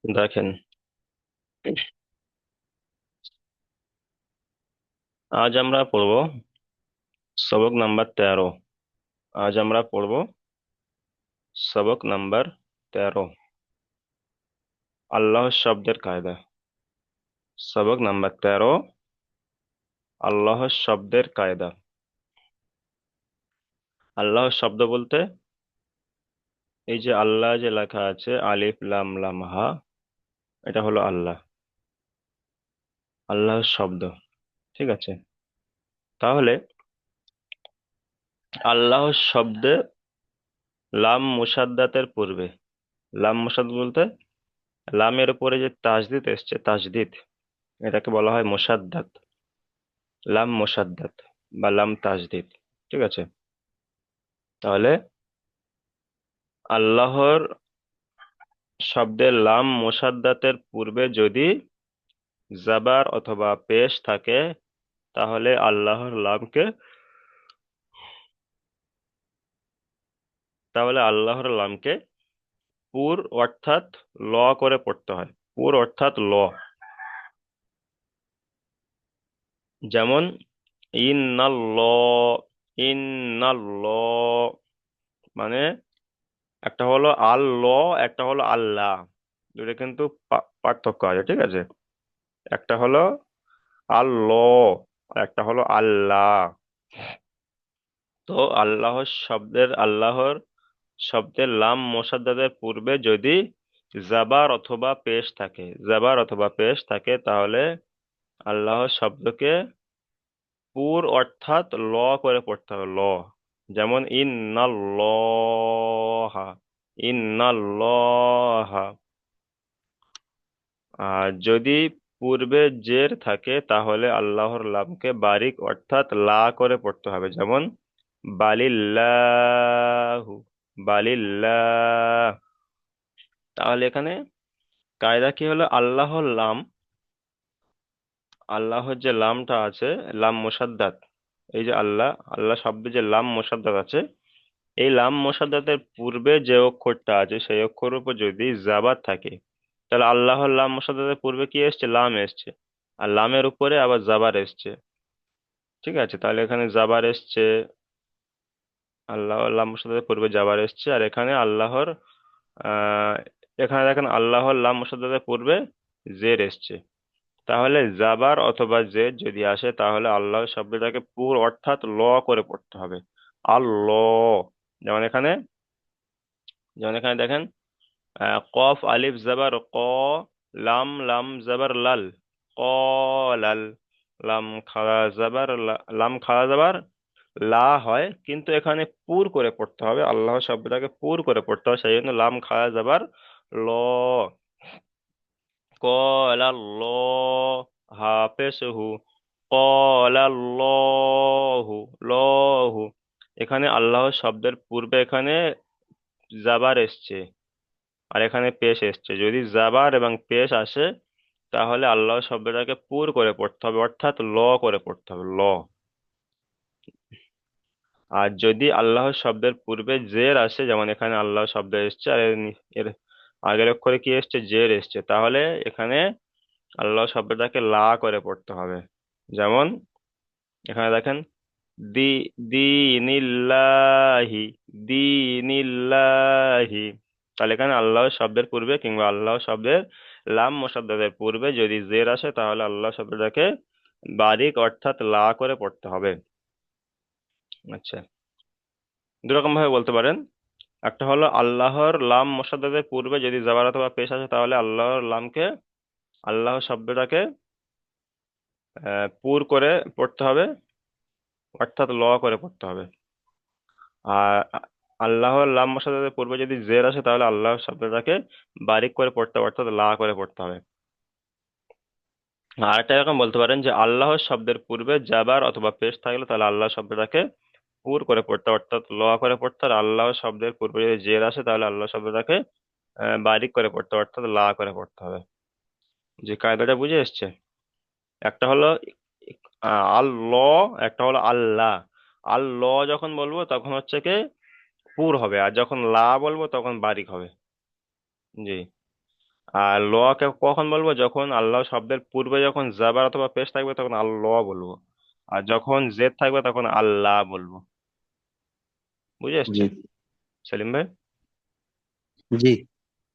দেখেন, আজ আমরা পড়ব সবক নাম্বার 13। আজ আমরা পড়ব সবক নাম্বার 13, আল্লাহ শব্দের কায়দা। সবক নাম্বার 13, আল্লাহ শব্দের কায়দা। আল্লাহ শব্দ বলতে এই যে আল্লাহ যে লেখা আছে আলিফ লাম লাম হা, এটা হলো আল্লাহ, আল্লাহর শব্দ। ঠিক আছে, তাহলে আল্লাহ শব্দে লাম মুসাদ্দাতের পূর্বে, লাম মুসাদ্দাত বলতে লামের উপরে যে তাসদিদ এসছে, তাসদিদ, এটাকে বলা হয় মুসাদ্দাত, লাম মুসাদ্দাত বা লাম তাসদিদ। ঠিক আছে, তাহলে আল্লাহর শব্দের লাম মুসাদ্দাতের পূর্বে যদি জাবার অথবা পেশ থাকে, তাহলে আল্লাহর লামকে পুর অর্থাৎ ল করে পড়তে হয়। পুর অর্থাৎ ল। যেমন ইন্নাল্লাহ, ইন্নাল্লাহ মানে একটা হলো আল্লাহ, একটা হলো আল্লাহ, দুটো কিন্তু পার্থক্য আছে। ঠিক আছে, একটা হলো আল্লাহ আর একটা হলো আল্লাহ। তো আল্লাহর শব্দের লাম মোসাদ্দাদের পূর্বে যদি জাবার অথবা পেশ থাকে তাহলে আল্লাহর শব্দকে পুর অর্থাৎ ল করে পড়তে হবে, ল। যেমন ইন্নাল্লাহা, ইন্নাল্লাহা। আর যদি পূর্বে জের থাকে তাহলে আল্লাহর লামকে বারিক অর্থাৎ লা করে পড়তে হবে। যেমন বালিল্লাহু, বালিল্লাহ। তাহলে এখানে কায়দা কি হলো, আল্লাহর যে লামটা আছে, লাম মুসাদ্দাত, এই যে আল্লাহ, আল্লাহ শব্দে যে লাম মুসাদ্দাত আছে, এই লাম মুসাদ্দাতের পূর্বে যে অক্ষরটা আছে সেই অক্ষরের উপর যদি জাবার থাকে, তাহলে আল্লাহর লাম মুসাদ্দাতের পূর্বে কি এসছে, লাম এসছে, আর লামের উপরে আবার জাবার এসছে। ঠিক আছে, তাহলে এখানে জাবার এসছে, আল্লাহর লাম মুসাদ্দাতের পূর্বে জাবার এসছে, আর আহ এখানে দেখেন আল্লাহর লাম মুসাদ্দাতের পূর্বে জের এসছে। তাহলে জাবার অথবা জেদ যদি আসে তাহলে আল্লাহ শব্দটাকে পুর অর্থাৎ ল করে পড়তে হবে, আল্লাহ। যেমন এখানে যেমন এখানে দেখেন, কফ আলিফ জাবার ক, লাম লাম জাবার লাল, ক লাল। লাম খাড়া জাবার লা হয়, কিন্তু এখানে পুর করে পড়তে হবে, আল্লাহ শব্দটাকে পুর করে পড়তে হবে, সেই জন্য লাম খাড়া জাবার ল। কলাল্লাহ হাফেজহু, কলাল্লাহু, লহু। এখানে আল্লাহ শব্দের পূর্বে এখানে জাবার এসছে আর এখানে পেশ এসছে। যদি জাবার এবং পেশ আসে তাহলে আল্লাহ শব্দটাকে পুর করে পড়তে হবে, অর্থাৎ ল করে পড়তে হবে, ল। আর যদি আল্লাহ শব্দের পূর্বে জের আসে, যেমন এখানে আল্লাহ শব্দ এসছে আর এর আগের অক্ষরে কি এসছে, জের এসছে, তাহলে এখানে আল্লাহ শব্দটাকে লা করে পড়তে হবে। যেমন এখানে দেখেন দি দিনিল্লাহি, দিনিল্লাহি। তাহলে এখানে আল্লাহ শব্দের পূর্বে কিংবা আল্লাহ শব্দের লাম মুসাদ্দাদের পূর্বে যদি জের আসে তাহলে আল্লাহ শব্দটাকে বারিক অর্থাৎ লা করে পড়তে হবে। আচ্ছা, দুরকম ভাবে বলতে পারেন। একটা হলো আল্লাহর লাম মুসাদ্দাদের পূর্বে যদি জাবার অথবা পেশ আসে তাহলে আল্লাহ শব্দটাকে পুর করে পড়তে হবে, অর্থাৎ ল করে পড়তে হবে। আর আল্লাহর লাম শব্দের পূর্বে যদি জের আসে তাহলে আল্লাহ শব্দটাকে বারিক করে পড়তে হবে, অর্থাৎ লা করে পড়তে হবে। আর একটা এরকম বলতে পারেন যে আল্লাহর শব্দের পূর্বে জাবার অথবা পেশ থাকলে তাহলে আল্লাহ শব্দটাকে পুর করে পড়তে হবে, অর্থাৎ ল করে পড়তে হবে। আর আল্লাহ শব্দের পূর্বে যদি জের আসে তাহলে আল্লাহ শব্দটাকে বারিক করে পড়তে হবে, অর্থাৎ লা করে পড়তে হবে। যে কায়দাটা বুঝে এসছে? একটা হলো আল্লাহ, একটা হলো আল্লাহ। আল্লাহ যখন বলবো তখন হচ্ছে কি পুর হবে, আর যখন লা বলবো তখন বারিক হবে। জি। আর ল কে কখন বলবো? যখন আল্লাহ শব্দের পূর্বে যখন জাবার অথবা পেশ থাকবে তখন আল্লাহ বলবো, আর যখন জেদ থাকবে তখন আল্লাহ বলবো। বুঝে জি। এসছে সেলিম ভাই? জি।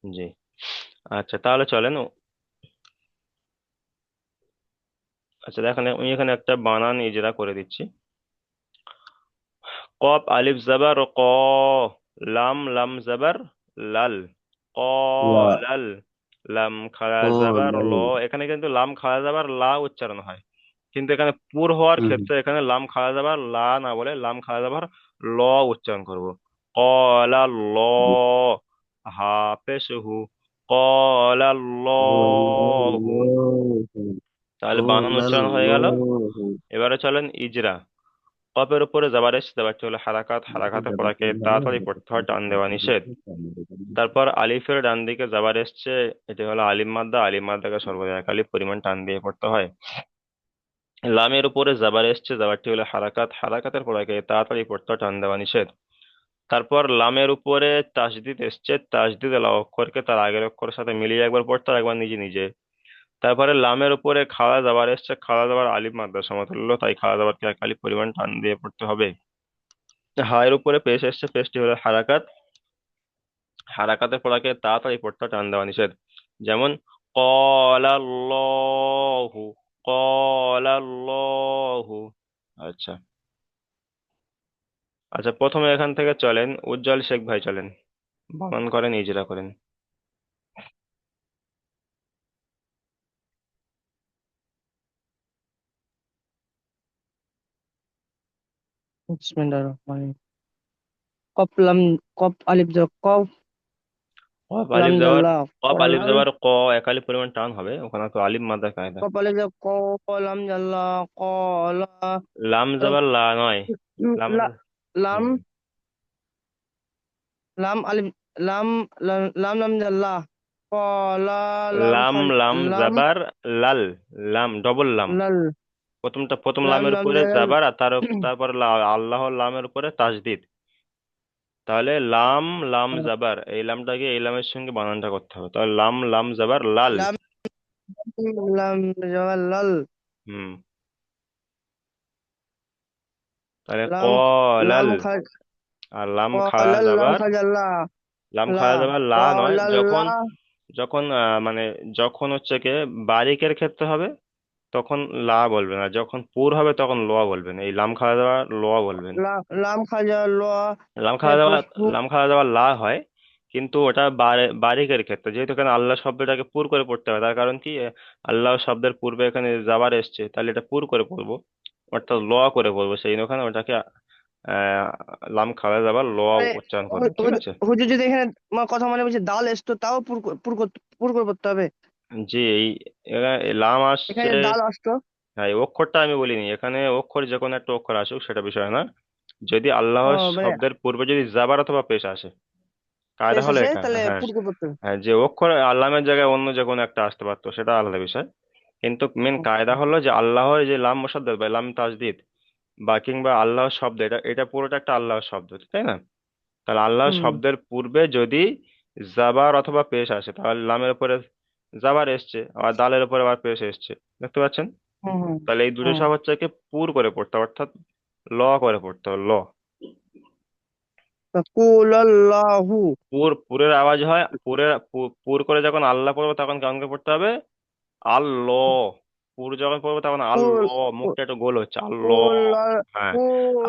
জি। আচ্ছা তাহলে চলেন আচ্ছা দেখেন আমি এখানে একটা বানান ইজরা করে দিচ্ছি। কপ আলিফ জাবার ক, লাম লাম জাবার লাল, ক লা। লাল, লাম খাড়া ও জাবার ল। লাল। এখানে কিন্তু লাম খাড়া জাবার লা উচ্চারণ হয়, কিন্তু এখানে পুর হওয়ার হুম। ক্ষেত্রে এখানে লাম খাড়া যাবার লা না বলে লাম খাড়া যাবার ল উচ্চারণ করব। কলা ল, হা পেশ হু, কলা হু। তাহলে ও বানান লাল। উচ্চারণ হয়ে গেল। এবারে চলেন ইজরা। কপের উপরে যাবার এসে যাবারটি হলো হারাকাত, হারাকাতের পড়াকে তাড়াতাড়ি পড়তে হয়, টান দেওয়া নিষেধ। তারপর আলিফের ডান দিকে যাবার এসছে, এটি হলো আলিম মাদ্দা, আলিম মাদ্দাকে সর্বদা এক আলিফ পরিমাণ টান দিয়ে পড়তে হয়। লামের উপরে জাবার এসছে, জাবারটি হলো হারাকাত, হারাকাতের পড়াকে তাড়াতাড়ি পড়তে টান দেওয়া নিষেধ। তারপর লামের উপরে তাসদিদ এসছে, তাসদিদ আলা অক্ষরকে তার আগের অক্ষরের সাথে মিলিয়ে একবার পড়তে হয়, একবার নিজে নিজে। তারপরে লামের উপরে খাড়া জাবার এসছে, খাড়া জাবার আলিফ মাদ্দা সমতুল্য, তাই খাড়া জাবারকে এক আলিফ পরিমাণ টান দিয়ে পড়তে হবে। হায়ের উপরে পেশ এসছে, পেশটি হলো হারাকাত, হারাকাতের পড়াকে তাড়াতাড়ি পড়তে টান দেওয়া নিষেধ। যেমন ক্বালাল্লাহু, ক্বালাল্লাহু। আচ্ছা। আচ্ছা প্রথমে এখান থেকে চলেন উজ্জ্বল শেখ ভাই, চলেন বানান করেন ইজরা করেন। বিসমিল্লাহির রহমানির রহিম। কফ লাম, কফ আলিফ জবর কফ, কফ লাম আলিফ যাবার, জাল্লা কফ আলিফ কলাল, যাবার ক, এক আলিফ পরিমাণ টান হবে, ওখানে তো আলিফ মাদ্দা কায়দা। কফ আলিফ জবর ক, লাম জাল্লা কলা, লাম যাবার লা নয়, লাম। লা, লাম, হুম। লাম আলিফ, লাম, লাম লাম জাল্লা কলা, লাম লাম খাল, লাম লাম যাবার লাল, লাম ডবল লাম। লাল, প্রথম লাম লামের লাম উপরে জাল, যাবার আর তারপর আল্লাহর লামের উপরে তাসদিদ। তাহলে লাম লাম জাবার, এই লামটাকে এই লামের সঙ্গে বানানটা করতে হবে, তাহলে লাম লাম জাবার লাল। লাম, লাম জাল লাল, হুম। তাহলে লাম, লাম কলাল, খাল, আর লাম খাড়া কলাল, লাম যাবার, খাল জাল্লা লাম লা খাড়া যাবার লা নয়। কলাল্লা, যখন যখন মানে যখন হচ্ছে কি বারিকের ক্ষেত্রে হবে তখন লা বলবেন, আর যখন পুর হবে তখন ল বলবেন, এই লাম খাড়া যাবার ল বলবেন। লাম খাল জাল্লা লাম খাওয়া পেশ দাওয়া, হু, লাম খাওয়া দাওয়া লা হয়, কিন্তু ওটা বারিকের ক্ষেত্রে, যেহেতু এখানে আল্লাহ শব্দটাকে পুর করে পড়তে হবে, তার কারণ কি আল্লাহ শব্দের পূর্বে এখানে যাবার এসছে, তাহলে এটা পুর করে পড়বো, অর্থাৎ ল করে পড়বো, সেই ওখানে ওটাকে আহ লাম খাওয়া যাবার ল মানে উচ্চারণ করবো, ঠিক আছে? হুজুর যদি এখানে কথা মানে বলছে দাল এসতো তাও পুর করে পড়তে হবে। জি এই লাম এখানে আসছে। যে দাল আসতো, হ্যাঁ এই অক্ষরটা আমি বলিনি, এখানে অক্ষর যে কোনো একটা অক্ষর আসুক সেটা বিষয় না, যদি ও আল্লাহর মানে শব্দের পূর্বে যদি জাবার অথবা পেশ আসে, কায়দা পেশ হলো আসে এটা। তাহলে হ্যাঁ পুর করে পড়তে হবে। হ্যাঁ, যে অক্ষর আল্লামের জায়গায় অন্য যে কোনো একটা আসতে পারতো সেটা আলাদা বিষয়, কিন্তু মেন কায়দা হলো যে আল্লাহর যে লাম মুসাদ্দাদ বা লাম তাজদিদ বা কিংবা আল্লাহর শব্দ, এটা এটা পুরোটা একটা আল্লাহর শব্দ, তাই না? তাহলে আল্লাহর হুম শব্দের পূর্বে যদি জাবার অথবা পেশ আসে, তাহলে লামের উপরে জাবার এসছে আর দালের উপরে আবার পেশ এসছে, দেখতে পাচ্ছেন? হুম হুম তাহলে এই দুটো হুম। সব হচ্ছে কি পুর করে পড়তে হবে, অর্থাৎ ল করে পড়তে হবে, ল। তা কুল আল্লাহু, পুরের আওয়াজ হয়, পুর করে যখন আল্লাহ পড়বো তখন কেমন করে পড়তে হবে? আল্লাহ। পুরো যখন পড়বো তখন কুল, আল্লাহ, মুখটা একটু গোল হচ্ছে, আল্লাহ। কুল হ্যাঁ।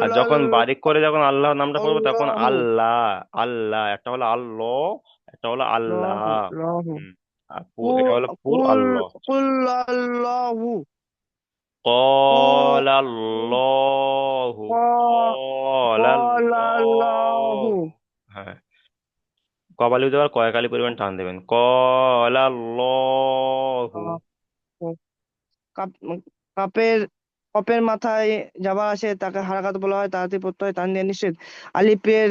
আর কুল যখন বারিক করে যখন আল্লাহর নামটা পড়বো তখন আল্লাহু, আল্লাহ। আল্লাহ একটা হলো আল্লাহ, একটা হলো আল্লাহ। লাহু লাহু, হুম। আর এটা কুল, হলো পুর কুল, আল্লাহ। কুল আল্লাহু, কুল قال الله، قال قال الله। আল্লাহু। হ্যাঁ, কবালি দেওয়ার কয়েকালি পরিমাণ টান দেবেন, قال الله। কাপ, কাপের, কপের মাথায় যাবার আসে তাকে হারাকাত বলা হয়, তাড়াতাড়ি পড়তে হয়, টান দিয়ে নিষেধ। আলিফের,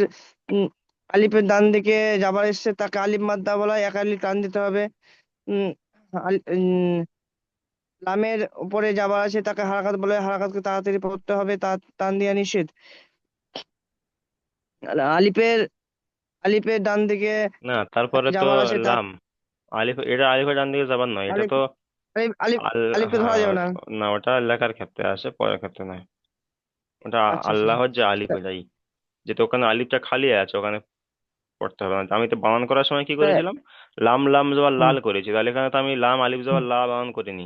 উম, আলিফের ডান দিকে যাবার এসে তাকে আলিফ মাদ্দা বলা হয়, এক আলিফ টান দিতে হবে। উম, লামের উপরে যাবার আসে তাকে হারাকাত বলা হয়, হারাকাতকে তাড়াতাড়ি পড়তে হবে, তা টান দিয়ে নিষেধ। আর আলিফের, আলিফের ডান দিকে না তারপরে তো যাবার আসে লাম, এটা আলিফের ডান দিকে যাবার নয়, এটা আলিফ তো আলিফ আলিফ আল আলিফকে ধরা হ্যাঁ যাবে না। না, ওটা লেখার ক্ষেত্রে আসে, পরের ক্ষেত্রে নয়। ওটা আচ্ছা আচ্ছা। আল্লাহর যে আলিফ এটাই, যেহেতু ওখানে আলিফটা খালি আছে, ওখানে পড়তে হবে না। আমি তো বানান করার সময় কি তা- করেছিলাম, লাম লাম জবর হুম, লাল করেছি, তাহলে এখানে তো আমি লাম আলিফ জবর হুম, লা বানান করিনি,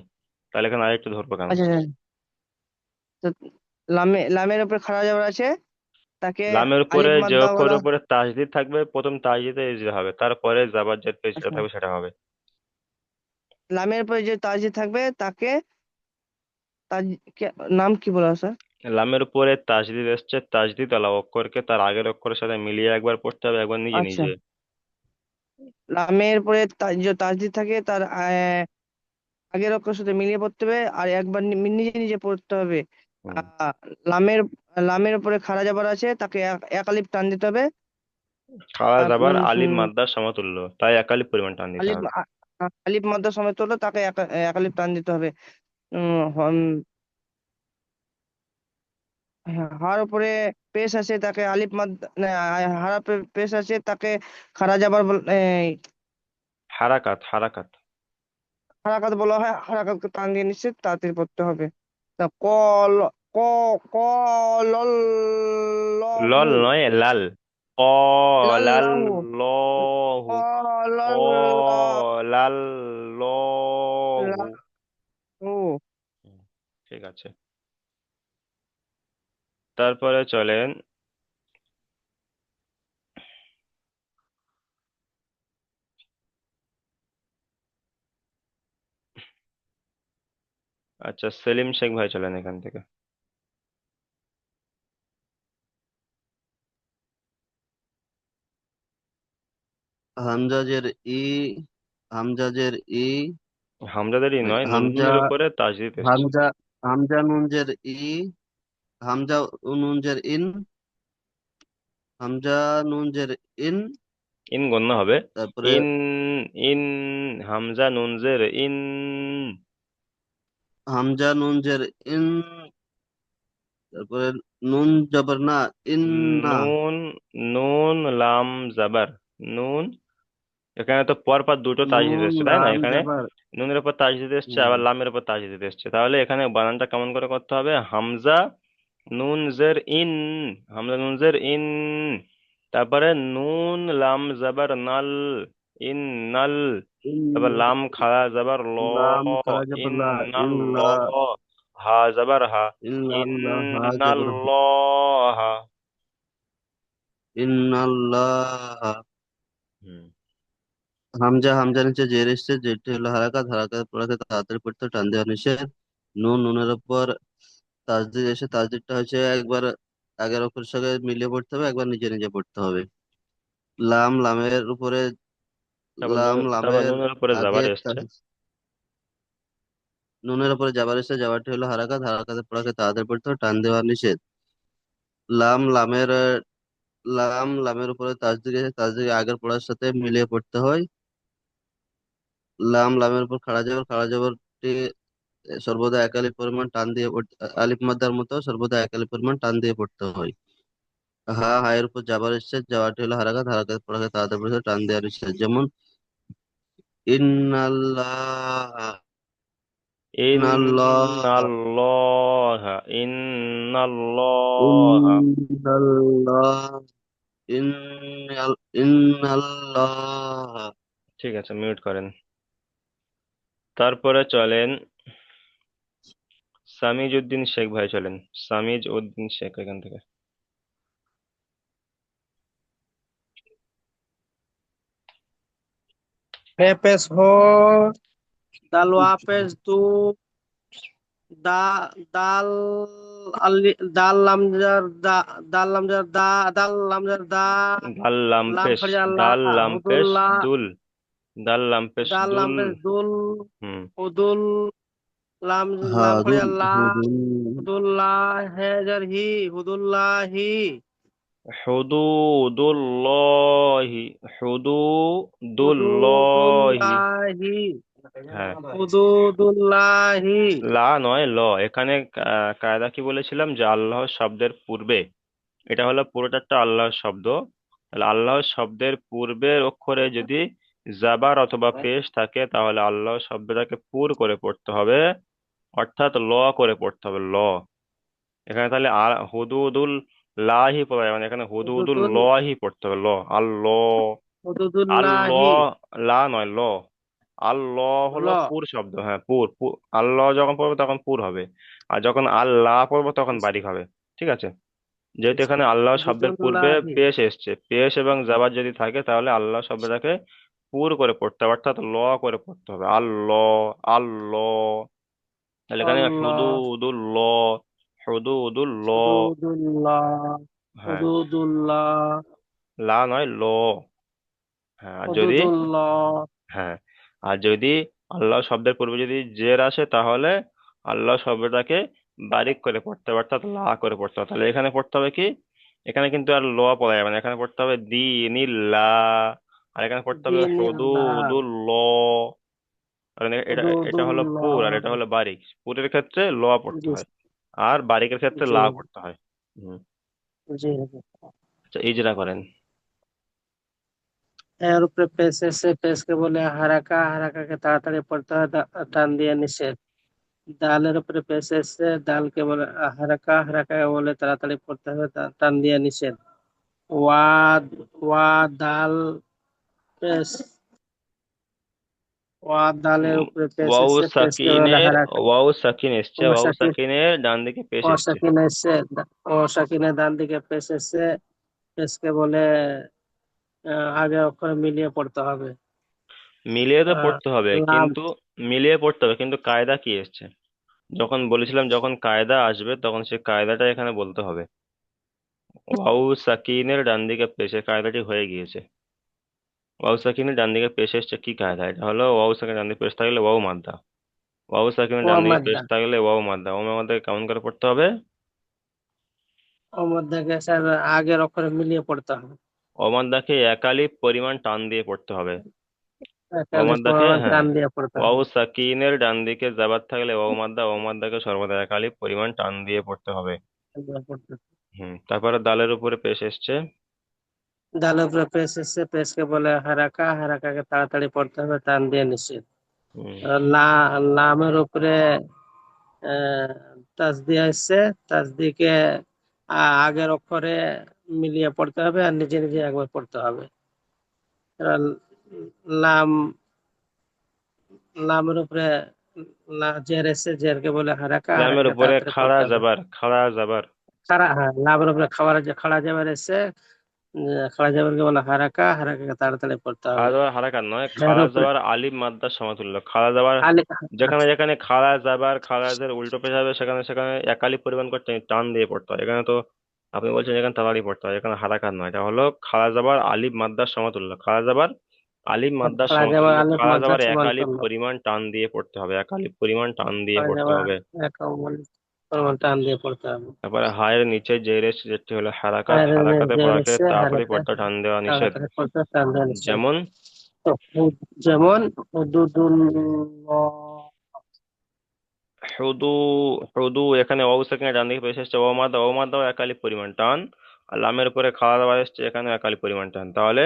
তাহলে এখানে আরেকটু ধরবো কেন? আচ্ছা আচ্ছা। তো লামের উপর খাড়া জবর আছে, তাকে লামের উপরে আলিফ যে মাদ্দা বলা। অক্ষরের উপরে তাসদিদ থাকবে, প্রথম তাসদিদে ইজরা হবে, তারপরে জাবার যে পেশটা আচ্ছা, থাকবে সেটা হবে। লামের উপরে যে তাজি থাকবে তাকে তাজ নাম কি বলা হয়, স্যার? লামের উপরে তাসদিদ এসছে, তাসদিদ আলা অক্ষরকে তার আগের অক্ষরের সাথে মিলিয়ে একবার পড়তে হবে, একবার নিজে আচ্ছা, নিজে। লামের উপরে যে তাজদি থাকে তার আগের অক্ষরের সাথে মিলিয়ে পড়তে হবে, আর একবার নিজে নিজে পড়তে হবে। হুম। আহ, লামের লামের উপরে খাড়া জবর আছে, তাকে এক আলিফ টান দিতে হবে। খাওয়া আহ, যাবার উম, আলিফ উম, মাদ্দার সমতুল্য, তাই একালি পরিমাণ টান দিতে আলিফ হবে। আলিফ মাদ্দা সমেত হলো, তাকে এক আলিফ টান দিতে হবে। হ্যাঁ, হার উপরে পেশ আছে, তাকে আলিফ মাদ না, হারা পেশ আছে, তাকে খাড়া যাবার হারাকাত হারাকাত। হারাকাত বলা হয়। হারাকাতকে টান দিয়ে নিশ্চিত তাড়াতাড়ি পড়তে হবে। তা কল ক কলল্লাহু লল নয় লাল। ক লাল লাল্লাহু লহু। ক কলাল্লাহু লাল লহু। হুম, ঠিক আছে। তারপরে চলেন, আচ্ছা সেলিম শেখ ভাই চলেন এখান থেকে। হামজাজের ই, হামজাজের ই, হামজাদেরই নয়, নুন হামজা, নুনের উপরে তাজদিদ এসছে। হামজা, হামজা নুনজের ই, হামজা নুনজের ইন, হামজা নুনজের ইন, ইন গণ্য হবে। তারপরে ইন ইন হামজা নুন জের ইন। হামজা নুনজের ইন, তারপরে নুন জবর না, ইন না, নুন নুন লাম জাবার নুন। এখানে তো পর পর দুটো তাজদিদ নুন এসছে, তাই না? লাম এখানে জবর। নুনের উপর তাজদিদ এসছে, হুম, আবার লামের উপর তাজদিদ এসছে, তাহলে এখানে বানানটা কেমন করে করতে হবে? হামজা নুন জের ইন, হামজা নুন জের ইন, তারপরে নুন লাম জাবার নাল, ইন নাল, ইন, তারপর লাম খাড়া জাবার ল, লাম খারা ইন জবর লা, নাল ইন ল, লা, হা জাবার হা, ইন ইল্লাল্লাহ, হা নাল জবর ল, হা, হা। ইন্নাল্লাহ। হুম। হামজা, হামজা নিচে জের এসছে, যেটি হলো হারাকাত, হারাকাত পড়াকে তাড়াতাড়ি পড়তে হবে, টান দেওয়া নিষেধ। নুন, নুনের উপর তাসদিদ এসে, তাসদিদটা হচ্ছে একবার আগের অক্ষরের সঙ্গে মিলিয়ে পড়তে হবে, একবার নিজে নিজে পড়তে হবে। লাম, লামের উপরে, লাম তারপর লামের নুনের উপরে আগে জাবার এসছে। নুনের উপরে যাবার এসে, যাবারটি হলো হারাকাত, হারাকাতের পড়াকে তাড়াতাড়ি পড়তে হবে, টান দেওয়া নিষেধ। লাম লামের লাম লামের উপরে তাসদিদ এসে, তাসদিদ আগের পড়ার সাথে মিলিয়ে পড়তে হয়। লাম লামের উপর খাড়া জবর, খাড়া জবরটি সর্বদা এক আলিফ পরিমাণ টান দিয়ে আলিফ মাদ্দার মতো সর্বদা এক আলিফ পরিমাণ টান দিয়ে পড়তে হয়। হা, হায়ের উপর যাবার এসছে, যাওয়াটি হলো হারাকাত, হারাকাত পড়াকে তাড়াতাড়ি পড়তে টান দেওয়ার এসছে, যেমন ইন্নাল্লাহ, ইন্নাল্লাহ, ইন্নাল্লাহ ইন্নাল্লাহ। ইন্নাল্লাহ, ইন্নাল্লাহ। ঠিক আছে, মিউট করেন। তারপরে চলেন সামিজ উদ্দিন শেখ ভাই চলেন, সামিজ উদ্দিন শেখ এখান থেকে। হে পেশ হো, দাল ওয়া পেশ দু, দা দাল দাল লামজার দা, দাল লামজার দা, দাল লামজার দা, দাল লাম লাম্পেশ, ফাজা লা, দাল লাম্পেশ হুদুল্লাহ, দুল, দাল লাম্পেশ দাল লাম দুল। পেশ দুল, হুম। হুদুল, লাম লাম ফাজা হাদুল, লা, হুদুল, হুদুল্লাহ, হেজার হি, হুদুল্লাহি, হুদুদুল্লাহি, হুদুদুল্লাহি। হুদুদুল্লাহি, হ্যাঁ। হুদুদুল্লাহি। লা নয় ল। এখানে কায়দা কি বলেছিলাম, যে আল্লাহ শব্দের পূর্বে, এটা হলো পুরোটা একটা আল্লাহর শব্দ, তাহলে আল্লাহর শব্দের পূর্বের অক্ষরে যদি জাবার অথবা পেশ থাকে তাহলে আল্লাহ শব্দটাকে পুর করে পড়তে হবে, অর্থাৎ ল করে পড়তে হবে, ল। এখানে তাহলে হুদুদুল লাহি পড়া যাবে না, এখানে হুদুদুল হুদুদুল লহি পড়তে হবে, ল। আল্লাহ, হুদুদুল্লাহি আল্লাহ, লা নয়, ল। আল্লাহ ল হলো পুর শব্দ, হ্যাঁ পুর পুর। আল্লাহ যখন পড়বো তখন পুর হবে, আর যখন আল্লাহ পড়বো তখন বারিক হবে। ঠিক আছে? যেহেতু এখানে আল্লাহ শব্দের পূর্বে হুদুদুল্লাহি পেশ এসছে, পেশ এবং জাবার যদি থাকে তাহলে আল্লাহ শব্দটাকে পুর করে পড়তে হবে, অর্থাৎ ল করে পড়তে হবে, আল্লাহ, আল্লাহ। তাহলে এখানে আল্লাহ হুদুদুল্লাহ, হুদুদুল্লাহ, হুদুদুল্লাহ হ্যাঁ, হুদুদুল্লাহ লা নয়, ল। হ্যাঁ, আর যদি, হুদুদুল্লাহ হ্যাঁ, আর যদি আল্লাহ শব্দের পূর্বে যদি জের আসে তাহলে আল্লাহ শব্দটাকে বারিক করে পড়তে হবে, অর্থাৎ লা করে পড়তে হবে। তাহলে এখানে পড়তে হবে কি, এখানে কিন্তু আর ল পড়া যাবে না, এখানে পড়তে হবে দীনিল্লাহ। আর এখানে পড়তে হবে দিনিল্লাহ হুদুদুল্লাহ। কারণ এটা এটা হলো পুর আর হুদুদুল্লাহ এটা হলো বারিক। পুরের ক্ষেত্রে ল পড়তে জি হয়, আর বারিকের ক্ষেত্রে জি লা পড়তে হয়। হুম। জি আচ্ছা, ইজরা করেন। এর উপরে পেশ এসে পেশকে বলে হারাকা, হারাকাকে তাড়াতাড়ি পড়তে হয়, টান দিয়ে নিষেধ। দালের উপরে পেশ এসে দালকে বলে হারাকা, হারাকাকে বলে তাড়াতাড়ি পড়তে হবে, টান দিয়ে নিষেধ। ওয়াদ, ওয়াদ দাল পেশ, ওয়াদ দালের উম, উপরে পেশ ওয়াও এসে পেশকে বলে সাকিনের, হারাকা। ওয়াও সাকিন এসছে, ও ওয়াও সাকিন, সাকিনের ডান দিকে পেশ ও এসছে। সাকিন এসে, ও সাকিনের ডান দিকে পেশ এসে পেশকে বলে আগের অক্ষরে মিলিয়ে পড়তে হবে। মিলিয়ে তো আহ, পড়তে হবে লাম, কিন্তু, মিলিয়ে পড়তে হবে কিন্তু কায়দা কি এসছে? যখন বলেছিলাম যখন কায়দা আসবে তখন সেই কায়দাটা এখানে বলতে হবে। ওয়াও সাকিনের ডান দিকে পেশে কায়দাটি হয়ে গিয়েছে। ওয়াও সাকিনের ডান দিকে পেশ এসছে, কি কায়দা? এটা হলো ওয়াও সাকিনের ডান দিকে পেশ থাকলে ওয়াও মাদ্দা, ওয়াও সাকিনের ও ডান দিকে পেশ মাদ্দা, থাকলে ওয়াও মাদ্দা। ওর মধ্যে কেমন করে পড়তে হবে? ওর মধ্যে স্যার আগের অক্ষরে মিলিয়ে পড়তে হবে। অমাদ্দাকে একালিপ পরিমাণ টান দিয়ে পড়তে হবে। তাহলে অমাদ্দাকে, পরিমাণ হ্যাঁ, টান দিয়ে পড়তে ওয়াও হবে। সাকিনের ডান দিকে জাবাত থাকলে ওয়াও মাদ্দা, ওয়াও মাদ্দাকে সর্বদা একালিপ পরিমাণ টান দিয়ে পড়তে হবে। হুম, তারপরে দালের উপরে পেশ এসছে। দালের উপরে প্রেস এসে প্রেসকে বলে হারাকা, হারাকাকে তাড়াতাড়ি পড়তে হবে, টান দিয়ে নিষেধ। হুম, লামের উপরে আহ তাসদিয়া এসছে, তাসদিকে আগের অক্ষরে মিলিয়ে পড়তে হবে আর নিজে নিজে একবার পড়তে হবে। এবার লাম, লামের উপরে জের এসছে, জেরকে বলে হারাকা, লামের হারাকাকে উপরে তাড়াতাড়ি খাড়া পড়তে হবে। যাবার, খাড়া যাবার। খাড়া, হ্যাঁ লামের উপরে খাবার, খাড়া যাবার এসছে, খাড়া যাবারকে বলে হারাকা, হারাকাকে তাড়াতাড়ি পড়তে খাড়া হবে। যাবার হারাকাত নয়, এর খাড়া উপরে যাবার আলিফ মাদ্দার সমতুল্য। খাড়া যাবার আলি, যেখানে আচ্ছা যেখানে খাড়া যাবার খাড়াজের উল্টো পেশ হবে সেখানে সেখানে একালি পরিমাণ করতে টান দিয়ে পড়তে হয়। এখানে তো আপনি বলছেন এখানে তাড়াতাড়ি পড়তে হয়, এখানে হারাকাত নয়, এটা হলো খাড়া যাবার আলিফ মাদ্দার সমতুল্য। খাড়া যাবার আলিফ মাদ্দার খাড়া যাবার সমতুল্য, আলিফ খাড়া মাদ্দা যাবার একালিপ সমান্তরাল, পরিমাণ টান দিয়ে পড়তে হবে, একালিপ পরিমাণ টান দিয়ে খাড়া পড়তে যাবার হবে। এক পরিমাণ টান দিয়ে পড়তে হবে। তারপরে হায়ের নিচে যে রেশ যেটি হলো হারাকাত, আর হারাকাতে যে পড়াকে এসছে তাড়াতাড়ি হারাকা, পড়তে টান দেওয়া নিষেধ। তাড়াতাড়ি পড়তে টান দিয়ে নিষেধ। যেমন তো যেমন হুদুদুল্লাহ, হুদু, হুদু এখানে ওয়াও সেকেন্ড ডান দিকে পেশ এসছে, ওমাদাও একালি পরিমাণ টান। আর লামের উপরে খাওয়া দাওয়া এসছে, এখানে একালি পরিমাণ টান। তাহলে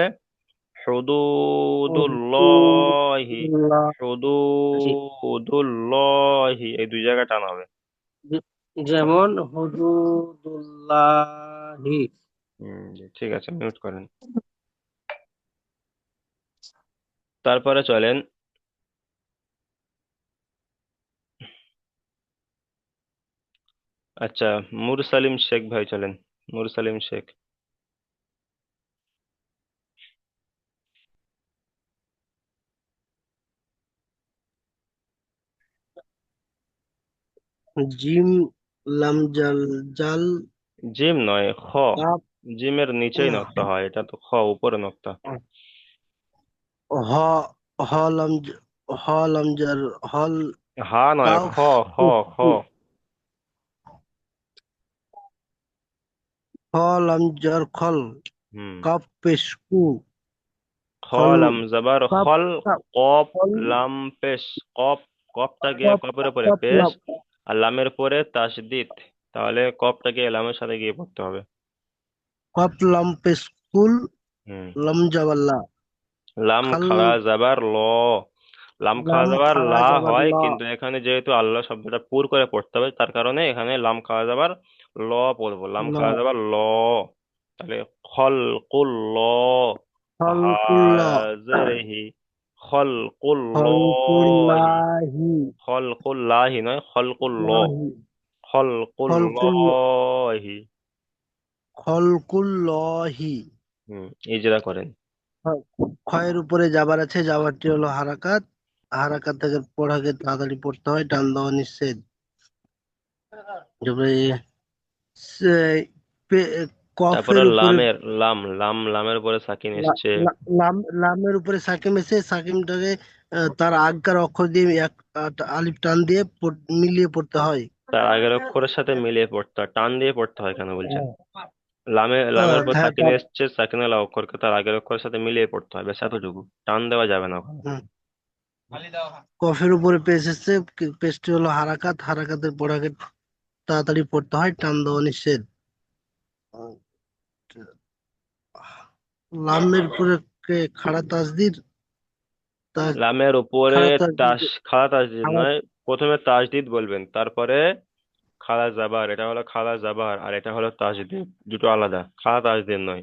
হুদুদুল্লাহি, হুদুদুল্লাহি, হুদুদুল্লাহি, এই দুই জায়গায় টান হবে। যেমন হুদুদুল্লাহি। জি, ঠিক আছে, মিউট করেন। তারপরে চলেন, আচ্ছা, মুরসালিম শেখ ভাই চলেন, মুরসালিম শেখ। জিম, লাম জাল, জাল, জিম নয়, খ। কাপ, জিমের নিচেই নক্তা হয়, এটা তো খ উপরে নক্তা। হ, হ লাম, হ লাম জার, হল, হা নয়, খ, কাফ, খ, খ। হ লাম জার, খল, হুম, কাপ পেশকু, খ খল, লাম জাবার কাপ, খল, কাপ, কপ খল, লাম পেশ, কপ, কপটা গিয়ে কাপ, কপের উপরে কাপ, পেশ, লাম, আর লামের পরে তাসদিদ। তাহলে কপটা গিয়ে লামের সাথে গিয়ে পড়তে হবে। কাপ লাম পেশকুল, হুম, লাম জাবাল্লা, লাম খাল খাড়া যাবার ল, লাম খাড়া লাম যাবার খাড়া লা যাবার হয়, ল কিন্তু এখানে যেহেতু আল্লাহ শব্দটা পুর করে পড়তে হবে, তার কারণে এখানে লাম খাড়া যাবার ল পড়বো, লাম ল খাড়া যাবার ল। তাহলে খলকুল ল খলকুল্ল হাজরিহি, খলকুল্লাহি, খলকুল্লাহি খলকুল্লাহি নয়, খলকুল্ল, লাহি খলকুল খলকুল্লাহি। খলকুল্লহি। ইজরা করেন। ক্ষয়ের উপরে যাবার আছে, যাবারটি হলো হারাকাত। হারাকাত থেকে পড়াকে তাড়াতাড়ি পড়তে হয়, টান দেওয়া নিষেধ। তারপরে তারপরে কফের উপরে লামের উপরে সাকিন এসছে। লামের উপরে সাকিম এসে সাকিমটাকে তার আগকার অক্ষর দিয়ে আলিফ টান দিয়ে মিলিয়ে পড়তে হয়। তার আগের অক্ষরের সাথে মিলিয়ে পড়তে হয়, টান দিয়ে পড়তে হয় কেন বলছেন? লামের উপর হ্যাঁ, সাকিন এসছে, সাকিনের অক্ষরকে তার আগের অক্ষরের সাথে মিলিয়ে পড়তে হয়, ব্যাস এতটুকু, টান দেওয়া যাবে না ওখানে। হুম। কফের উপরে পেশ এসছে, পেশটি হলো হারাকাত। হারাকাতের পড়াকে তাড়াতাড়ি পড়তে হয়, টান দেওয়া নিষেধ। লামের উপরে খাড়া তাসদিদ, লামের উপরে খাড়া তাসদিদ খাড়া তাসদিদ খাড়া নয়, প্রথমে তাসদিদ বলবেন, তারপরে খাড়া জাবার, এটা হলো খাড়া জাবার আর এটা হলো তাসদিদ, দুটো আলাদা, খাড়া তাসদিদ নয়।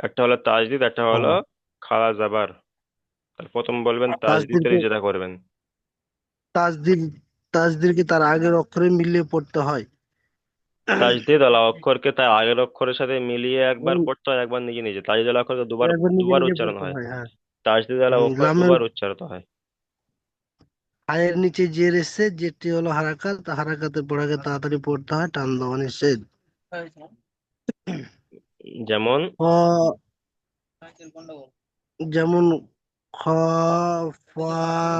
একটা হলো তাসদিদ, একটা হলো খাড়া জাবার। তার প্রথম বলবেন তাসদিদের তাসদিদকে যেটা করবেন। তাসদিদ তাসদিদকে তার আগের অক্ষরে মিলিয়ে পড়তে হয়। তাজদিদ আলা অক্ষরকে তার আগের অক্ষরের সাথে মিলিয়ে একবার উম, পড়তে হয়, একবার নিজে নিজে। তাজদিদ আলা অক্ষরকে দুবার একবার নিজে দুবার নিজে উচ্চারণ পড়তে হয়। হয়, হ্যাঁ। তাজদিদ আলা অক্ষর লামের দুবার উচ্চারিত হয়। আয়ের নিচে জের এসছে, যেটি হলো হারাকাত। হারাকাতের পড়াকে তাড়াতাড়ি পড়তে হয়, টান দেওয়া নিষেধ। যেমন খ যেমন খ ফা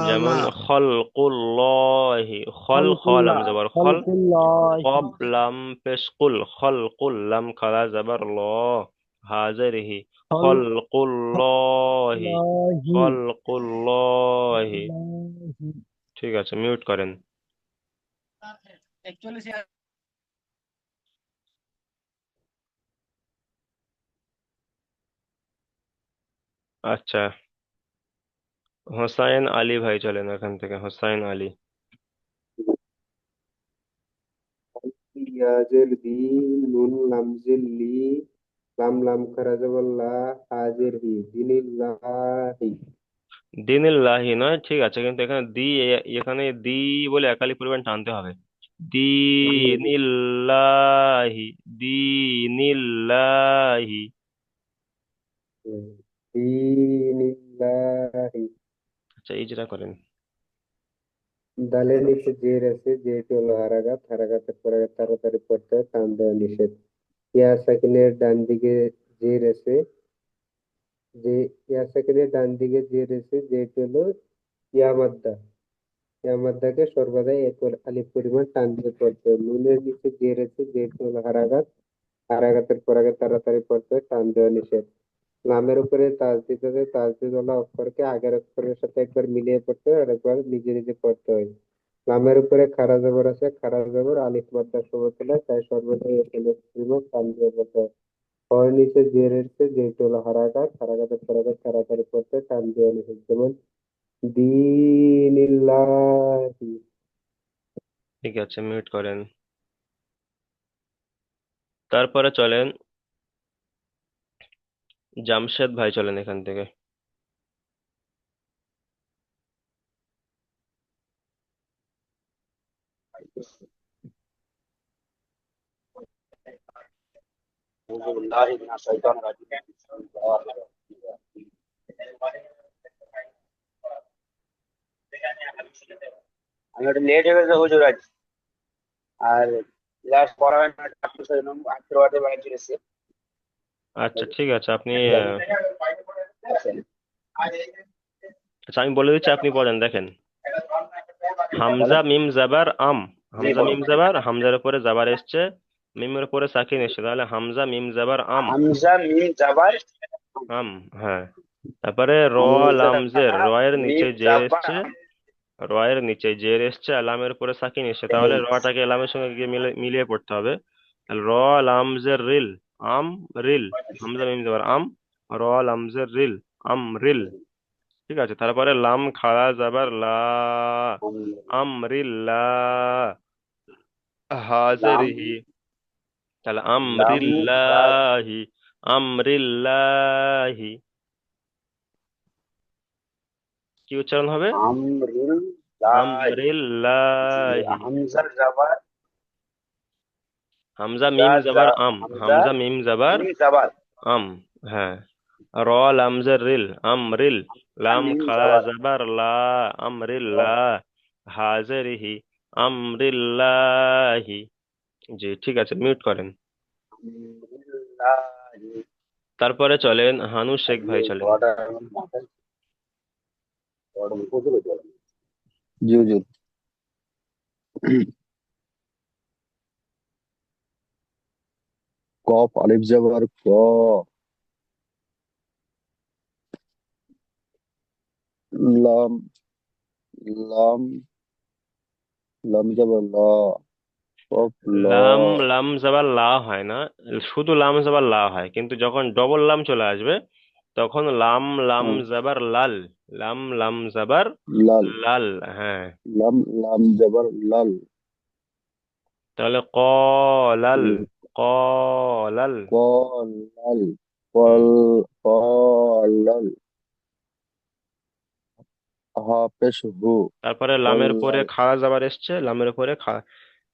যেমন লা খলকুল্লাহি, খল খলকুল্লাহ জবর খল, খলকুল্লাহি কব লাম পেশকুল, খলকুল লাম খালা জবর ল, হাজরিহি, খলকুল্লাহি, খলকুল্লাহি খলকুল্লাহি। ঠিক আছে, মিউট করেন। আচ্ছা, হোসাইন আলী ভাই চলেন এখান থেকে, হোসাইন আলী। ইয়াজের দি, নুন লামজের লি, লাম লাম খারাজাবাল্লাহ, হাজের হি, দিনিল্লাহি। দিনিল্লাহি নয়, ঠিক আছে, কিন্তু এখানে এখানে দি বলে একালি পরিমাণ টানতে হবে। দিনিল্লাহি, দিনিল্লাহি। দিনিল্লাহি। আচ্ছা, ইজরা করেন। দালের নিচে জের আছে, জেরটি হলো হারাকাত। হারাকাতের পরে তাড়াতাড়ি পড়তে হয়, টান দেওয়া নিষেধ। ইয়া সাকিনের ডান দিকে জের আছে, যে ইয়া সাকিনের ডান দিকে জের আছে, যেটি হলো ইয়া মাদ্দা। ইয়া মাদ্দাকে সর্বদাই এক আলিফ পরিমাণ টান দিয়ে পড়তে হয়। নুনের নিচে জের আছে, যেটি হলো হারাকাত। হারাকাতের পর আগে তাড়াতাড়ি পড়তে হয়, টান দেওয়া নিষেধ। লামের উপরে তাসদিদ আছে, তাসদিদ ওয়ালা অক্ষরকে আগের অক্ষরের সাথে একবার মিলিয়ে পড়তে হয় আর একবার নিজে নিজে পড়তে হয়। লামের উপরে খাড়া জবর আছে, খাড়া জবর আলিফ মাদ্দার সমতুল্য, তাই সর্বদাই এখানে পরিমাণ টান দিয়ে পড়তে হয়। হর নিচে জের এসছে, যেহেতু হলো হারাকাত। হারাকাতের পর আগে তাড়াতাড়ি পড়তে হয়, টান দেওয়া নিষেধ। যেমন দীনিল্লাহি। ঠিক আছে, মিউট করেন। তারপরে চলেন জামশেদ ভাই, চলেন এখান থেকে। আমি একটু লেট হয়ে গেছে হুজুর আজ, আর ক্লাস করা হয় না, আজকের ওয়ার্ডে বাইরে চলেছে। আচ্ছা, ঠিক আছে, আপনি আচ্ছা, আচ্ছা, আমি বলে দিচ্ছি, আপনি পড়েন, দেখেন। বলো। হামজা মিম জাবার আম, জি হামজা বলো। মিম জাবার, হামজার উপরে জাবার এসছে, মিমের উপরে সাকিন এসছে, তাহলে হামজা মিম জাবার আম, হামজা মিম জাবার, আম। হ্যাঁ, তারপরে হামজা লামজের, রয়ের নিচে মিম জের জাবার এসছে, রয়ের নিচে জের এসছে, আলামের উপরে সাকিন এসছে, তাহলে রটাকে লামের সঙ্গে গিয়ে মিলিয়ে পড়তে হবে। তাহলে লামজের রিল, আম রিল, হামজা মিম জাবার আম, লামজের রিল, আমরিল, ঠিক আছে। তারপরে লাম খাড়া যাবার লা, আমরিল্লাহ, লাম হাজারিহি, তাহলে লাম খাড়া আমরিল্লাহি, আমরিল্লাহি, কি উচ্চারণ হবে? আমরিল লাহি, আমরিল্লাহি। হামজার জাবার হামজা জা মিম জা জাবার আম, হামজা হামজা মিম জাবার মিম জাবার আম, হ্যাঁ। র লামজের রিল, আমরিল, লাম মিম খাড়া জাবার যাবার লা, র আমরিল্লাহ, হাজারিহি, আমরিল্লাহি। জি, ঠিক আছে, মিউট করেন। আমরিল্লাহি। তারপরে চলেন হানু শেখ আজকে ভাই, চলেন। পড়াটা আমার মাথায় পড়াটা মুখস্থ করতে পারলাম না। জি হুজুর। কফ আলিফ জবর ক, লাম লাম লাম জবর লা, কফ ল, লাম, লাম জাবার লা হয় না, শুধু লাম জাবার লা হয়, কিন্তু যখন ডবল লাম চলে আসবে তখন লাম, লাম হ্যাঁ, জাবার লাল, লাম, লাম জাবার লাল, লাল, হ্যাঁ। লাম লাম জবর লাল, তাহলে কলাল, কলাল। কল লাল, হুম। কল কলাল, হা পেশ হু, তারপরে কল লামের পরে লাল। খাড়া যাবার এসছে, লামের উপরে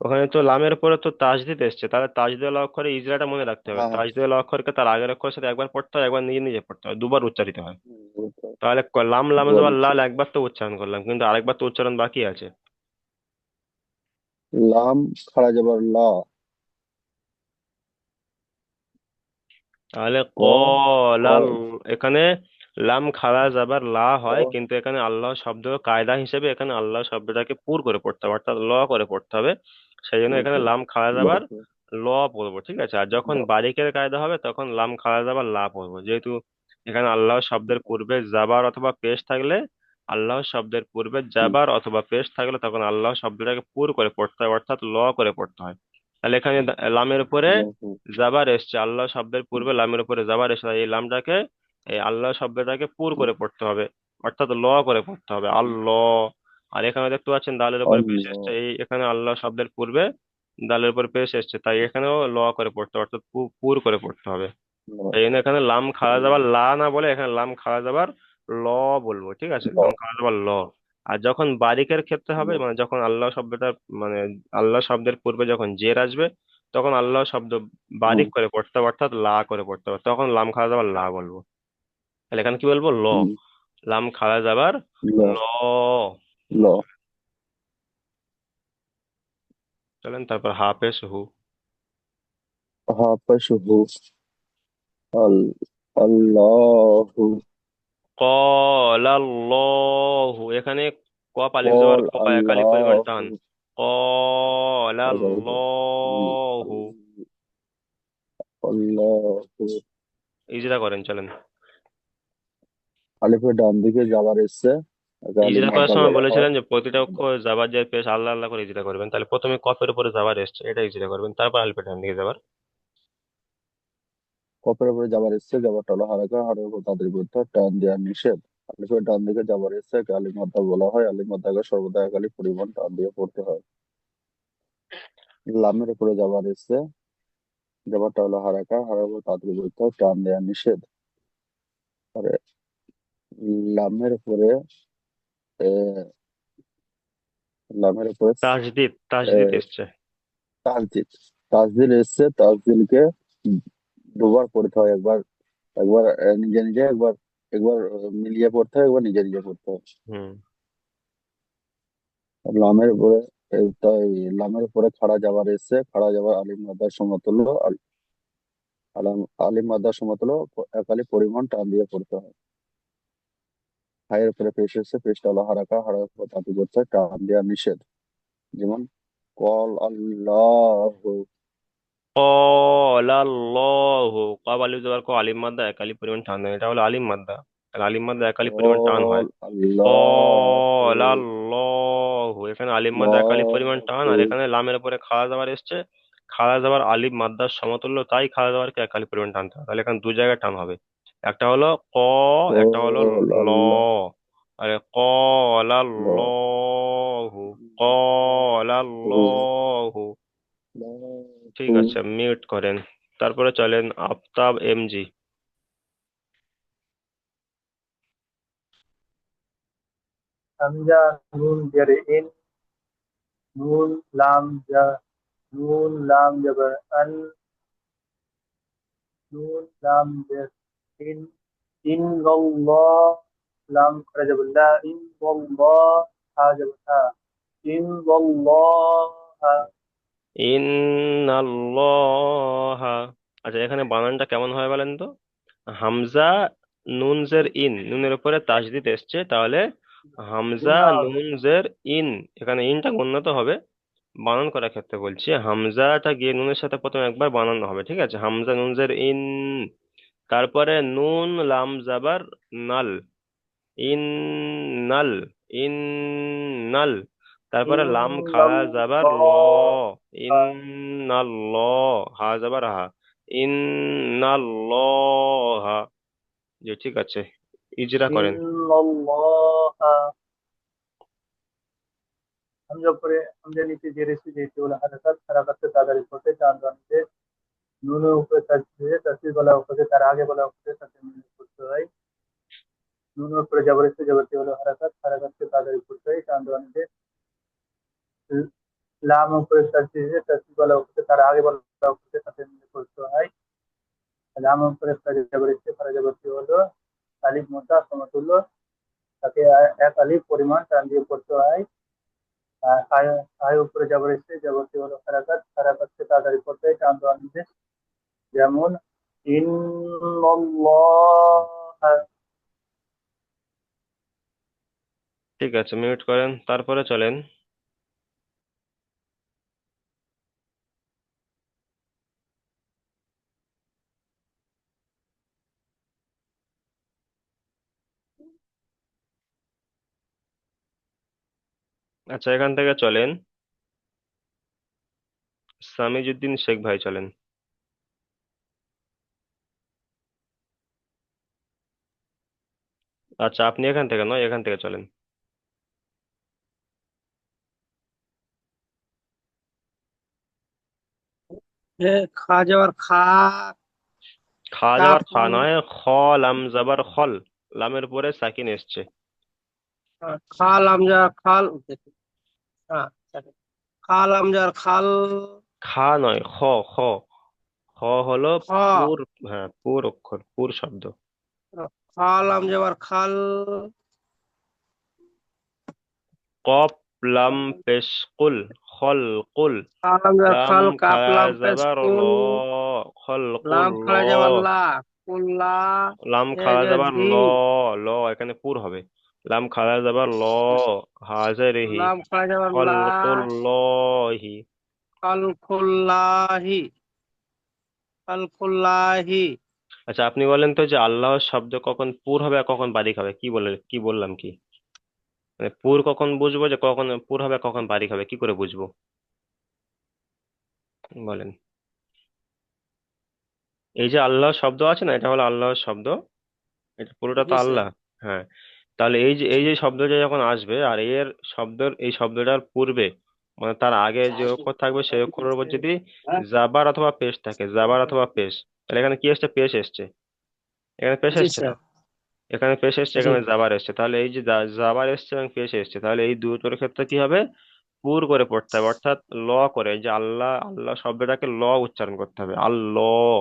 ওখানে তো লামের পরে তো তাজদিদ এসছে, তাহলে তাজদিদ অক্ষরে ইজরাটা মনে রাখতে হবে। হ্যাঁ, তাজদিদ অক্ষরকে তার আগের অক্ষরের সাথে একবার পড়তে হয়, একবার নিজে নিজে পড়তে হয়, দুবার উচ্চারিত হয়। হুম, তাহলে লাম, লামে দুবার যাবার লাল উচ্চারণ। একবার তো উচ্চারণ করলাম, কিন্তু আরেকবার তো উচ্চারণ বাকি আছে। লাম খাড়া জবর লা, তাহলে ক ক কলাল, এখানে লাম খাড়া যাবার লা ক হয়, কিন্তু এখানে আল্লাহ শব্দ কায়দা হিসেবে এখানে আল্লাহ শব্দটাকে পুর করে পড়তে হবে, অর্থাৎ ল করে পড়তে হবে। সেই জন্য এখানে লাম খাড়া ল যাবার ল পড়বো, ঠিক আছে। আর যখন বারিকের কায়দা হবে তখন লাম খাড়া যাবার লা পড়বো, যেহেতু এখানে আল্লাহ শব্দের পূর্বে জাবার অথবা পেশ থাকলে, আল্লাহ শব্দের পূর্বে জাবার অথবা পেশ থাকলে তখন আল্লাহ শব্দটাকে পুর করে পড়তে হয়, অর্থাৎ ল করে পড়তে হয়। তাহলে এখানে লামের উপরে জাবার এসছে, আল্লাহ শব্দের পূর্বে লামের উপরে জাবার এসছে, এই লামটাকে, এই আল্লাহ শব্দটাকে পুর করে পড়তে হবে, অর্থাৎ ল করে পড়তে হবে, আল্লাহ। আর এখানে দেখতে পাচ্ছেন দালের উপরে পেশ এসছে, আল্লাহ, এই এখানে আল্লাহ শব্দের পূর্বে দালের উপর পেশ এসছে, তাই এখানেও ল করে পড়তে হবে, অর্থাৎ পুর করে পড়তে হবে। এই জন্য এখানে লাম খাওয়া যাবার লা না বলে এখানে লাম খাওয়া যাবার ল বলবো, ঠিক আছে, লাম খাওয়া যাবার ল। আর যখন বারিকের ক্ষেত্রে হবে, মানে যখন আল্লাহ শব্দটা, মানে আল্লাহ শব্দের পূর্বে যখন জের আসবে তখন আল্লাহ শব্দ বারিক করে পড়তে হবে, অর্থাৎ লা করে পড়তে হবে, তখন লাম খাওয়া যাবার লা বলবো। তাহলে এখানে কি বলবো? ল, লাম খাওয়া যাবার ল। ল, চলেন তারপর হাফেজ হু। হা পেশ হু, আল আল্লাহু, ক্বালাল্লাহু, এখানে কফ আলিফ জবর কল ক, এক আলিফ পরিমাণ টান। আল্লাহু, ক্বালাল্লাহু, আল্লাহু। ইজরা করেন, চলেন। আলিফের ডান দিকে যাবার এসছে, একে আলিফ ইজরা করার মাদ্দা সময় বলা হয়। বলেছিলেন যে প্রতিটা অক্ষর যাবার যে পেশ আল্লাহ আল্লাহ করে ইজরা করবেন, তাহলে প্রথমে কফের উপরে যাবার এসছে, এটা ইজরা করবেন, তারপর আলিফের ডান দিকে যাবার। কপের উপরে যাবার এসছে, যাবারটা হলো হারাকা, হারের উপর তাদের বিরুদ্ধে টান দেওয়া নিষেধ। আলিফের ডান দিকে যাবার এসছে, একে আলিফ মাদ্দা বলা হয়। আলিফ মাদ্দাকে সর্বদা এক আলিফ পরিমাণ টান দিয়ে পড়তে হয়। লামের উপরে যাবার এসছে, যাবারটা হলো হারাকা, হারের উপর তাদের বিরুদ্ধে টান দেওয়া নিষেধ। আর লামের উপরে আহ, লামের উপরে তাজদিদ, তাজদিদ এসছে। তাসদিল, তাসদিল এসছে, তাসদিলকে দুবার পড়তে হয়। একবার একবার নিজে নিজে, একবার একবার মিলিয়ে পড়তে হয়, একবার নিজে নিজে পড়তে হয়। হুম। আর লামের উপরে তাই লামের উপরে খাড়া যাবার এসছে, খাড়া যাবার আলিম মাদার সমতুল্য, আলিম মাদার সমতুল্য একালি পরিমাণ টান দিয়ে পড়তে হয়। হায়ের উপরে পেশ এসছে, পেশটা হলো হারাকা, হারার উপর তাঁতি করতে হয়, টান দেওয়া নিষেধ। যেমন কল আল্লাহ, ক্বালাল্লাহু, কফ আলিফ জবর ক, আলিফ মাদ্দা এক আলিফ পরিমাণ টান দেন, এটা হলো আলিম মাদ্দা, তাহলে আলিম মাদ্দা এক আলিফ পরিমাণ টান হয়। কল আল্লাহ, ক্বালাল্লাহু, এখানে আলিফ মাদ্দা এক আলিফ পরিমাণ টান, আর এখানে লামের উপরে খাড়া যাবার এসছে, খাড়া যাবার আলিফ মাদ্দার সমতুল্য, তাই খাড়া যাবারকে এক আলিফ পরিমাণ টানতে হবে, তাহলে এখানে দু জায়গায় টান হবে। একটা হলো ক, একটা হলো ল। আরে কলাল্লাহু, কলাল্লাহু। ঠিক আছে, মিউট করেন। তারপরে চলেন আফতাব এমজি। হামজা নুন জের ইন, নুন লাম জা, নুন লাম জবর আন, নুন লাম জের ইন, ইন্নাল্লাহ, লাম খারা জবর লা, ইন্নাল্লাহ, হা জবর হা, ইন্নাল্লাহ। ইন্নাল্লাহা। আচ্ছা, এখানে বানানটা কেমন হয় বলেন তো? হামজা নুন জের ইন, নুনের উপরে তাসদিদ এসছে, তাহলে হামজা গুণা হবে। নুন জের ইন, এখানে ইনটা উন্নত হবে। বানান করার ক্ষেত্রে বলছি, হামজাটা গিয়ে নুনের সাথে প্রথমে একবার বানানো হবে, ঠিক আছে? হামজা নুন জের ইন, তারপরে নুন লাম জাবার নাল, ইন নাল, ইন নাল, তারপরে লাম খাড়া যাবার ল, ইন্নাল্লাহ, ইন্নাল্লাহ, হা যাবার হা, ইন্নাল্লাহা। জি, ঠিক আছে, ইজরা করেন। ইন্নাল্লাহ। হামজা পরে, হামজা নিচে জের এসে যেটি হলো হারাকাত, হারাকাতকে তাড়াতাড়ি করতে টান টানতে, নুনের উপরে তাসদিদ, তাসদিদ বলা অক্ষরকে তার আগে বলা অক্ষরের সাথে মিল করতে হয়। নুনের উপরে জবর এসে জবরটি হলো হারাকাত, হারাকাতকে তাড়াতাড়ি করতে হয় টান টানতে। লাম উপরে তাসদিদ, তাসদিদ বলা অক্ষরকে তার আগে বলা অক্ষরের সাথে মিল করতে হয়। লাম উপরে জবর এসে ফারা জবরটি হলো আলিফ মোটা সমতুল্য, তাকে এক আলিফ পরিমাণ টান দিয়ে পড়তে হয়। আর আয়, আয় উপরে জবর এসে জবরটি হলো হারাকাত, হারাকাতকে তাড়াতাড়ি করতে হয় টান টানতে। যেমন ইন্নাল্লাহ। ঠিক আছে, মিউট করেন। তারপরে চলেন আচ্ছা, এখান থেকে চলেন সামিজুদ্দিন শেখ ভাই, চলেন। আচ্ছা, আপনি এখান থেকে নয়, এখান থেকে চলেন। খা যাওয়ার খা, খা কাফ যাবার খা লাম, নয়, খ লাম যাবার খল, লামের উপরে সাকিন এসছে। খা লাম যাওয়ার খাল, হ্যাঁ, sorry। খা লাম যাওয়ার খাল, খা নয়, খ, খ, খ হলো খ, পুর। হ্যাঁ, পুর অক্ষর, পুর শব্দ। খা লাম যাওয়ার খাল, কপ লাম পেশ কুল, খল কুল, খা লাম যাওয়ার লাম খাল, কাপ খাড়া লাম পেশ যাবার ল, কুল, খল কুল লাম ল, খাড়া যাওয়ার লা, কুল্লা, লাম এ খাড়া যে যাবার দি, ল, ল এখানে পুর হবে। লাম খাড়া যাবার ল, হাজারিহি, লাম খাড়া যাওয়ার খল লা, কুল লহি। কাল খুল্লাহি, কাল খুল্লাহি। আচ্ছা, আপনি বলেন তো যে আল্লাহর শব্দ কখন পুর হবে আর কখন বারিক হবে? কি বললাম কি? মানে পুর কখন বুঝবো, যে কখন পুর হবে কখন বারিক হবে, কি করে বুঝবো বলেন? এই যে আল্লাহ শব্দ আছে না, এটা হলো আল্লাহর শব্দ, এটা পুরোটা তো জি স্যার। আল্লাহ। হ্যাঁ, তাহলে এই যে শব্দটা যখন আসবে, আর এর শব্দের, এই শব্দটার পূর্বে, মানে তার আগে যে অক্ষর থাকবে, সেই অক্ষরের উপর যদি জাবার অথবা পেশ থাকে, জাবার অথবা পেশ, তাহলে এখানে কি এসছে? পেশ এসছে। এখানে পেশ জি এসছে না, স্যার। এখানে পেশ এসছে, জি। এখানে জাবার এসছে, তাহলে এই যে জাবার এসছে এবং পেশ এসছে, তাহলে এই দুটোর ক্ষেত্রে কি হবে? পুর করে পড়তে হবে, অর্থাৎ ল করে, এই যে আল্লাহ, আল্লাহ শব্দটাকে ল উচ্চারণ করতে হবে, আল্লাহ।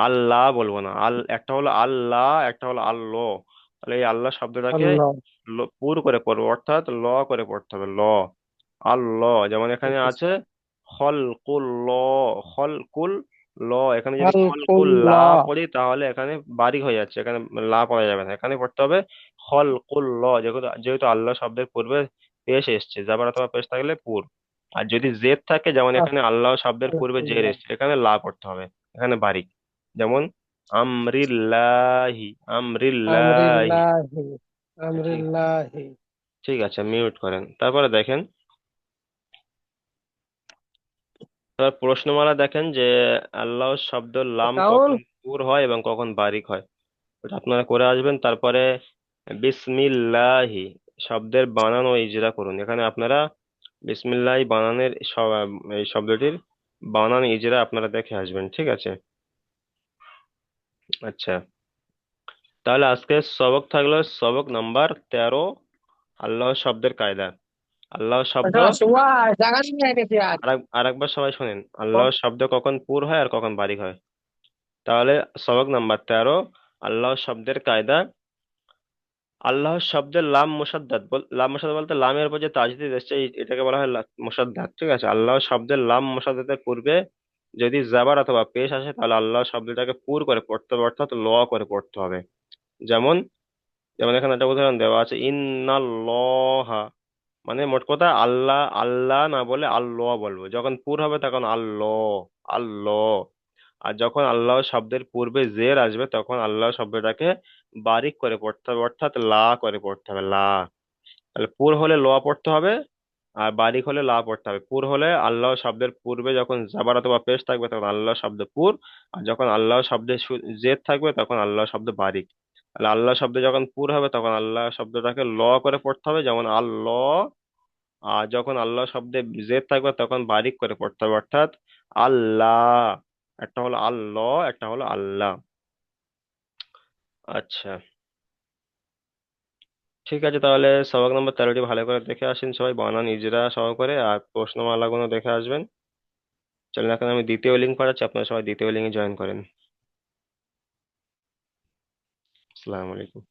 আল্লাহ বলবো না, একটা হলো আল্লাহ, একটা হলো আল্লাহ। তাহলে এই আল্লাহ শব্দটাকে আল্লাহ। পুর করে পড়বো, অর্থাৎ ল করে পড়তে হবে, ল, আল্লাহ। যেমন এখানে ওকে আছে খলকুল ল, খলকুল ল, এখানে যদি স্যার। খলকুল লা আল্লাহ। পড়ি, তাহলে এখানে বারিক হয়ে যাচ্ছে, এখানে লা পড়া যাবে না, এখানে পড়তে হবে খলকুল ল, যেহেতু যেহেতু আল্লাহ শব্দের পূর্বে পেশ এসছে, যাবার অথবা পেশ থাকলে পুর। আর যদি জেদ থাকে, যেমন এখানে আল্লাহ শব্দের পূর্বে জের এসছে, এখানে লা পড়তে হবে, এখানে বারিক। যেমন আমরিল্লাহি, আমরিল্লাহি। আমরিল্লাহি, ঠিক, আমরিল্লাহি। ঠিক আছে, মিউট করেন। তারপরে দেখেন, তারপর প্রশ্নমালা দেখেন যে আল্লাহ শব্দ লাম কাউন। কখন পুর হয় এবং কখন বারিক হয়। ওটা আপনারা করে আসবেন। তারপরে বিসমিল্লাহি শব্দের বানান ও ইজরা করুন। এখানে আপনারা বিসমিল্লাহি বানানের এই শব্দটির বানান ইজরা আপনারা দেখে আসবেন, ঠিক আছে? আচ্ছা, তাহলে আজকে সবক থাকলো সবক নাম্বার 13, আল্লাহ শব্দের কায়দা। আল্লাহ শব্দ আরেকবার সবাই শোনেন, আল্লাহ শব্দ কখন পুর হয় আর কখন বারিক হয়। তাহলে সবক নাম্বার 13, আল্লাহ শব্দের কায়দা। আল্লাহ শব্দের লাম মুসাদ্দাদ লাম মুসাদ্দাদ বলতে লামের উপর যে তাজদিদ এসছে এটাকে বলা হয় মুসাদ্দাদ, ঠিক আছে? আল্লাহ শব্দের লাম মুসাদ্দাদের পূর্বে যদি জাবার অথবা পেশ আসে তাহলে আল্লাহ শব্দটাকে পুর করে পড়তে হবে, অর্থাৎ ল করে পড়তে হবে। যেমন যেমন এখানে একটা উদাহরণ দেওয়া আছে, ইন্নাল্লাহা, মানে মোট কথা আল্লাহ আল্লাহ না বলে আল্লাহ বলবো। যখন পুর হবে তখন আল্লাহ আল্লাহ। আর যখন আল্লাহ শব্দের পূর্বে জের আসবে তখন আল্লাহ শব্দটাকে বারিক করে পড়তে হবে, অর্থাৎ লা করে পড়তে হবে, লা। তাহলে পুর হলে ল পড়তে হবে, আর বারিক হলে লা পড়তে হবে। পুর হলে আল্লাহ শব্দের পূর্বে যখন জাবার অথবা পেশ থাকবে তখন আল্লাহ শব্দ পুর, আর যখন আল্লাহ শব্দে জের থাকবে তখন আল্লাহ শব্দ বারিক। তাহলে আল্লাহ শব্দ যখন পুর হবে তখন আল্লাহ শব্দটাকে ল করে পড়তে হবে, যেমন আল্লাহ। আর যখন আল্লাহ শব্দে জেদ থাকবে তখন বারিক করে পড়তে হবে, অর্থাৎ আল্লাহ। একটা হলো আল্লাহ, একটা হলো আল্লাহ। আচ্ছা, ঠিক আছে, তাহলে সবক নম্বর 13টি ভালো করে দেখে আসেন সবাই, বানান ইজরা সহকারে, আর প্রশ্নমালাগুলো দেখে আসবেন। চলেন এখন আমি দ্বিতীয় লিঙ্ক পাঠাচ্ছি, আপনারা সবাই দ্বিতীয় লিঙ্কে জয়েন করেন। আসসালামু আলাইকুম।